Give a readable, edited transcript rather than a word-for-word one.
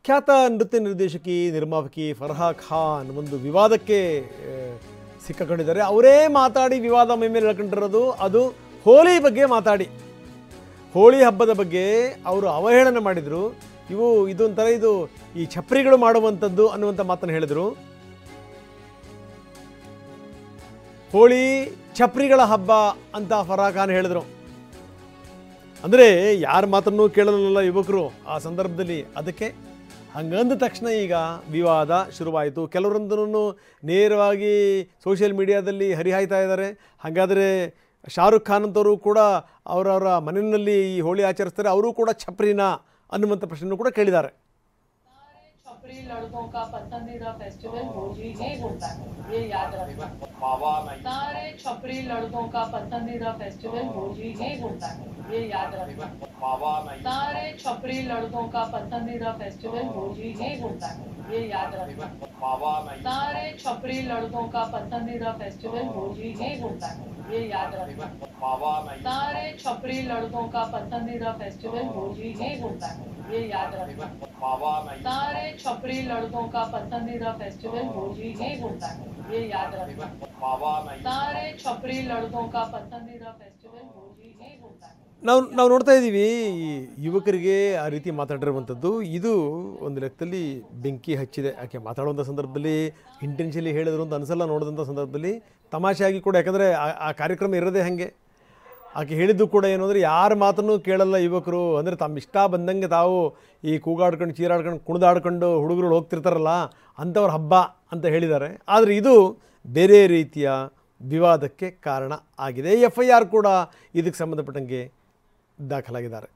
ಖ್ಯಾತ ನೃತ್ಯ ನಿರ್ದೇಶಕಿ ನಿರ್ಮಾಪಕಿ ಫರ್ಹಾ ಖಾನ್ ಒಂದು ವಿವಾದಕ್ಕೆ ಸಿಕ್ಕಾಕೊಂಡಿದ್ದಾರೆ. ಅವರೇ ಮಾತಾಡಿ ವಿವಾದ ಮೇಲೆ ಎಳ್ಕೊಂಡಿರೋದು. ಅದು ಹೋಳಿ ಬಗ್ಗೆ ಮಾತಾಡಿ, ಹೋಳಿ ಹಬ್ಬದ ಬಗ್ಗೆ ಅವರು ಅವಹೇಳನ ಮಾಡಿದರು. ಇದೊಂಥರ ಇದು ಈ ಛಪ್ರಿಗಳು ಮಾಡುವಂಥದ್ದು ಅನ್ನುವಂಥ ಮಾತನ್ನು ಹೇಳಿದರು. ಹೋಳಿ ಛಪ್ರಿಗಳ ಹಬ್ಬ ಅಂತ ಫರ್ಹಾ ಖಾನ್ ಹೇಳಿದರು. ಅಂದರೆ ಯಾರ ಮಾತನ್ನು ಕೇಳಲಿಲ್ಲ ಯುವಕರು ಆ ಸಂದರ್ಭದಲ್ಲಿ. ಅದಕ್ಕೆ ಹಂಗಂದ ತಕ್ಷಣ ಈಗ ವಿವಾದ ಶುರುವಾಯಿತು. ಕೆಲವರೊಂದನ್ನು ನೇರವಾಗಿ ಸೋಷಿಯಲ್ ಮೀಡಿಯಾದಲ್ಲಿ ಹರಿಹಾಯ್ತಾ ಇದ್ದಾರೆ. ಹಾಗಾದರೆ ಶಾರುಖ್ ಖಾನ್ ಅಂತವರು ಕೂಡ ಅವರವರ ಮನೆಯಲ್ಲಿ ಈ ಹೋಳಿ ಆಚರಿಸ್ತಾರೆ, ಅವರು ಕೂಡ ಛಪ್ರಿನಾ ಅನ್ನುವಂಥ ಪ್ರಶ್ನೆಯನ್ನು ಕೂಡ ಕೇಳಿದ್ದಾರೆ. छपरी लड़कों का पसंदीदा फेस्टिवल होली ही होता है, ये याद रखना। सारे छपरी लड़कों का पसंदीदा फेस्टिवल होली ही होता है, ये याद रखना। सारे छपरी लड़कों का पसंदीदा फेस्टिवल होली ही होता है, ये याद रखना। सारे छपरी लड़कों का पसंदीदा फेस्टिवल होली ही होता है, ये याद रखना। सारे छपरी लड़कों का पसंदीदा फेस्टिवल होली ही होता है, ये याद रखना। सारे छपरी लड़कों का पसंदीदा फेस्टिवल होली ही होता है, ये याद रखना। सारे छपरी लड़कों का पसंदीदा फेस्टिवल होली ही होता है. ನಾವು ನೋಡ್ತಾ ಇದ್ದೀವಿ ಯುವಕರಿಗೆ ಆ ರೀತಿ ಮಾತಾಡಿರುವಂಥದ್ದು. ಇದು ಒಂದು ಲೆಕ್ಕದಲ್ಲಿ ಬೆಂಕಿ ಹಚ್ಚಿದೆ. ಯಾಕೆ ಮಾತಾಡುವಂಥ ಸಂದರ್ಭದಲ್ಲಿ ಇಂಟೆನ್ಷಲಿ ಹೇಳಿದ್ರು ಅಂತ ಅನಿಸಲ್ಲ. ನೋಡಿದಂಥ ಸಂದರ್ಭದಲ್ಲಿ ತಮಾಷೆಯಾಗಿ ಕೂಡ, ಯಾಕಂದರೆ ಆ ಕಾರ್ಯಕ್ರಮ ಇರೋದೇ ಹಾಗೆ. ಆಕೆ ಹೇಳಿದ್ದು ಕೂಡ ಏನು ಅಂದರೆ, ಯಾರ ಮಾತನ್ನು ಕೇಳಲ್ಲ ಯುವಕರು. ಅಂದರೆ ತಮ್ಮ ಇಷ್ಟ ಬಂದಂಗೆ ತಾವು ಈ ಕೂಗಾಡ್ಕೊಂಡು ಚೀರಾಡ್ಕೊಂಡು ಕುಣಿದಾಡ್ಕೊಂಡು ಹುಡುಗರು ಹೋಗ್ತಿರ್ತಾರಲ್ಲ, ಅಂಥವ್ರ ಹಬ್ಬ ಅಂತ ಹೇಳಿದ್ದಾರೆ. ಆದರೆ ಇದು ಬೇರೆ ರೀತಿಯ ವಿವಾದಕ್ಕೆ ಕಾರಣ ಆಗಿದೆ. FIR ಕೂಡ ಇದಕ್ಕೆ ಸಂಬಂಧಪಟ್ಟಂಗೆ ದಾಖಲಾಗಿದ್ದಾರೆ.